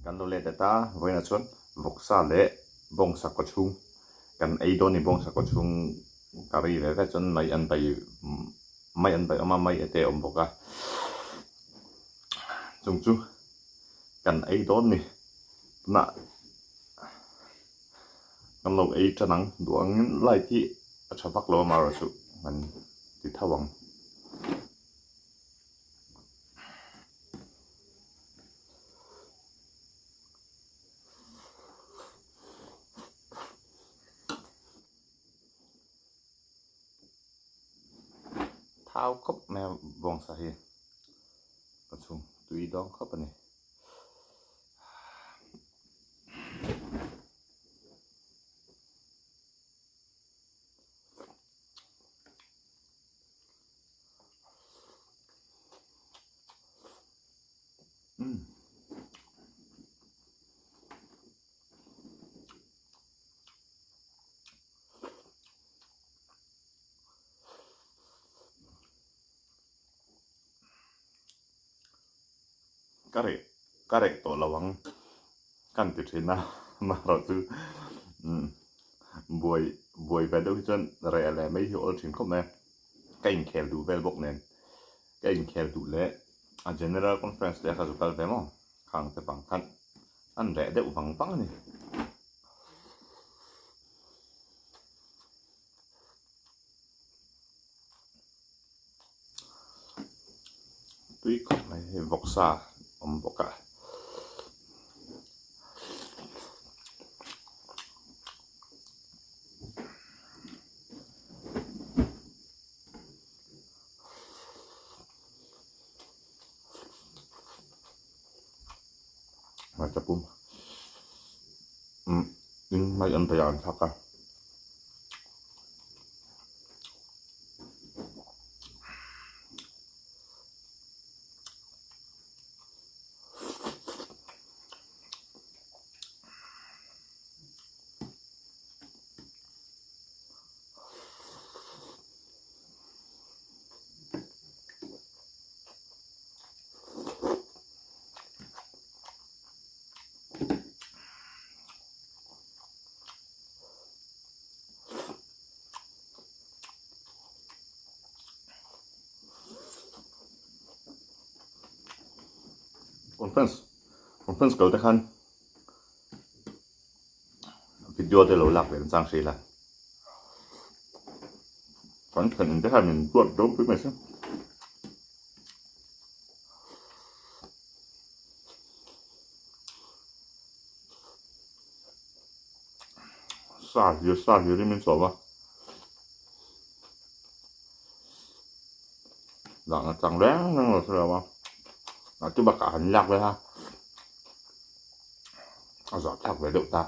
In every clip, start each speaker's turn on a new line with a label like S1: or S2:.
S1: กันโดเลตตาไว้นะชนวกซาเละบงสักกชุงกันไอโดนี่บงสักกชุงการีเลยแต่จนไม่อันไปเอามาไม่เตะอมบอกอะจุงจูกันไอโดนี่น่ะกันเราไอจะนังดวงไล่ที่ชาวพักเรามาเราสุมันติดท่าวังเท้าครบแมวบงสาเหตุกระชุงตุยดองเข้าไปนี่ก็เรตัวระวังกันติดเห็นนะมาเราซื้อบวยไปด้วยจนอะไรไม่หิวถึงเข้ามาก็ยิงแคลดูเวลบอกเน้นก็ยิงแคลดูเละgeneral conference เดี๋ยวเขาจะกล่าวไปมั้งข้างแต่ฝั่งกันอันแรกเดี๋ยวฝั่งนี่ตุยก็ไม่บอกซาบอกอะมาจับปุ่มไม่อันพยานครับกันconference เกิดขึ้นวิดีโอที่เราหลักเป็นสร้างสีละก่อนถึงจะทำเป็นตัวรูปขึ้นมาใช่ซาอยู่ที่มันสอบว่าหลังจังแรงนั่งรถเราว่าจุบักหันหลักเลยฮะเอาสอดทักไปดูตา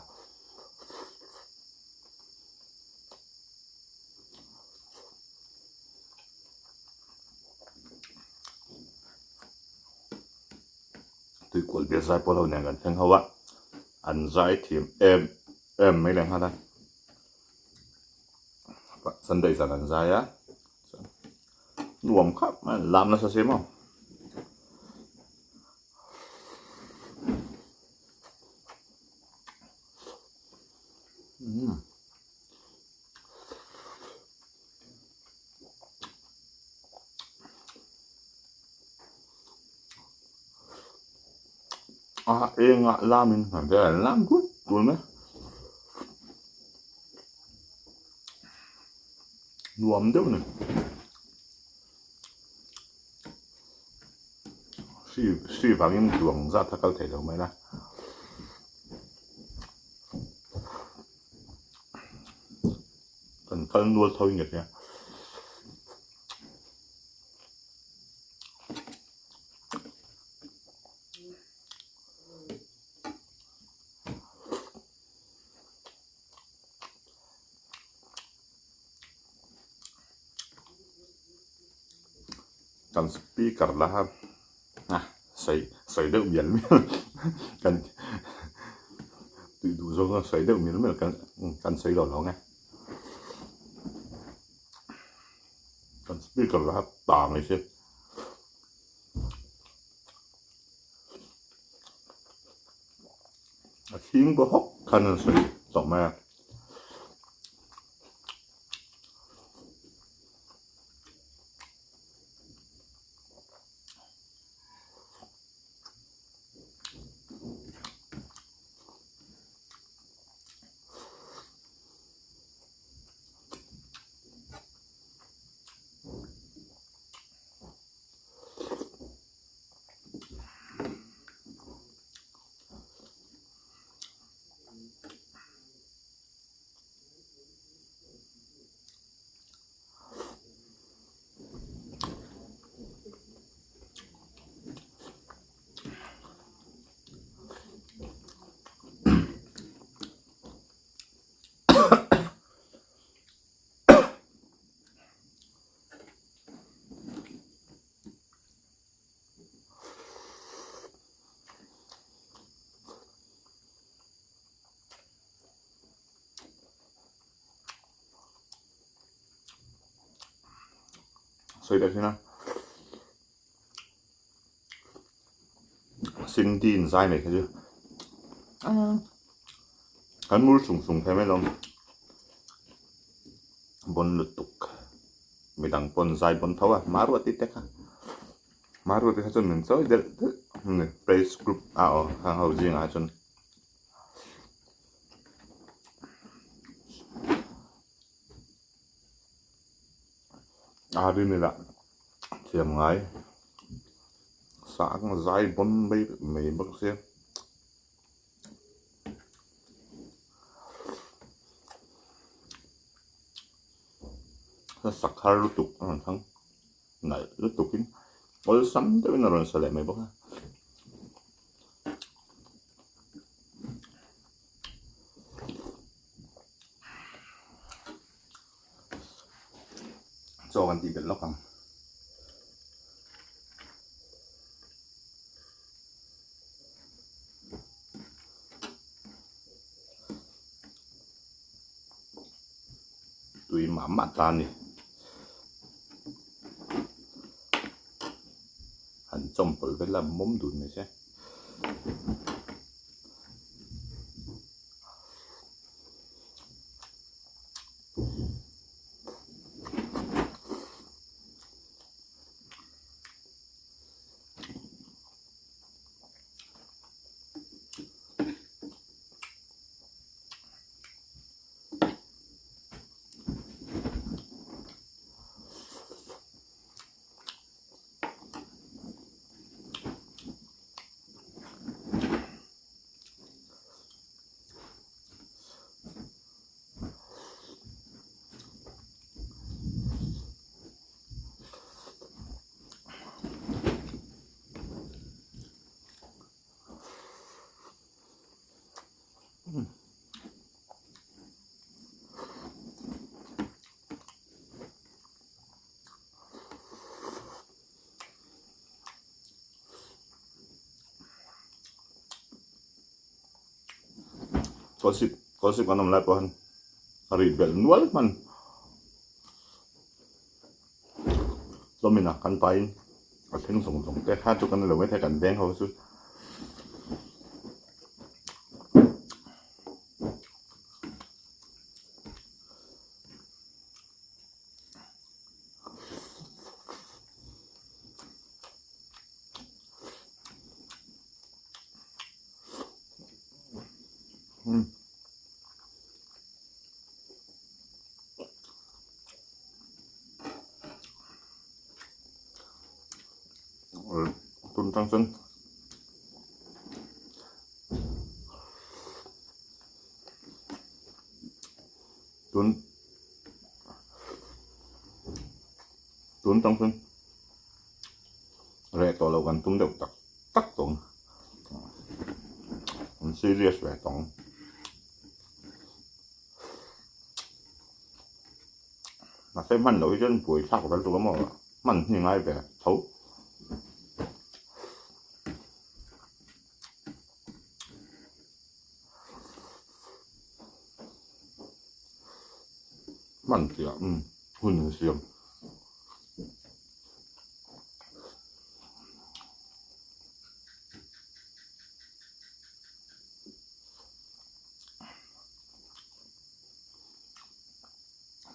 S1: ตุยกวลเบียร์ไซพอเราเนี่ยกันทั้งเขาว่าอันไซทีมไม่เลี้ยงฮะท่านสันเดย์สันอันไซอะรวมครับมันลำนะสิมั้งเองลามินแต่ลามกูดูไหมรวมเดี๋ยวนึงสี่ฝั่งยังดวงซาถ้าเขาเทเราไหมนะกันนัวเท่าอย่างเงี้ยกันสปีกเกอร์ละครับใส่เดือดเย็นกันดูทรงใส่เดือดเย็นไม่กันใส่หล่อไงกันสปีกเกอร์ละครับต่างเลยใช่ 흰 거 헉 하는 소리 정말 소리 되시나? 신디인 사이네 그죠? 간물 숭숭 페멜론 bon lutuk midang pon zai bon thawa maru ati teka maru ati hachon min so der praise group a o hang ho jing a chon a ri ni la thiam ngai sang zai bon mei bak se sakar lutuk thang nai lutukin ol sam de naron sale mei bak choกันตีเป็นล็อกกันตุยหมาหมาตานี่หันจมเปิดเป็นลำมุมดุนเลยใช่ gosip kan namlai pohan ribel nual man domina kan pain athing song song te kha chu kan lo mai the kan beng ho su tun trăng xuân tun trăng xuân rẻ to lâu gần tung đều tắc tụng serious rẻ tỏng mà xem mình lỗi chân buổi sau của tôi mà mình như ngay về xấu mình thìหุ่นเสียม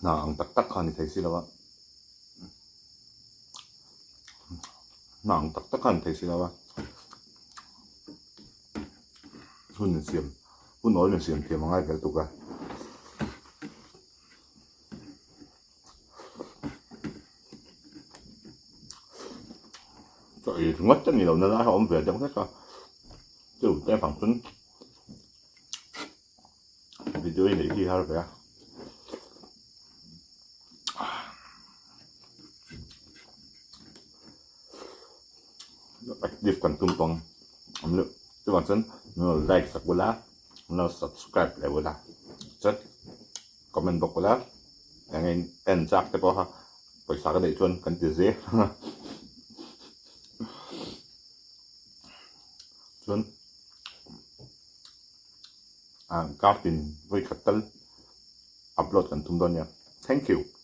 S1: nàng tắc tắc khăn thì thấy xí đâu nàng tắc tắc khăn thấy xí đâu hun xiêm hun nói xiêm thì mà ngay cái tục trời ngất chân nhiều nên đã không về trong hết rồi chứ cái phẳng tuấn video này khi hay vậy aktif kan tumpang amlo tu kan no like sak wala no subscribe le wala chat comment bok wala yang en jak te po ha paisa ka dei chuan kan ti ze chuan kartin voi khatal upload kan tum don ya thank you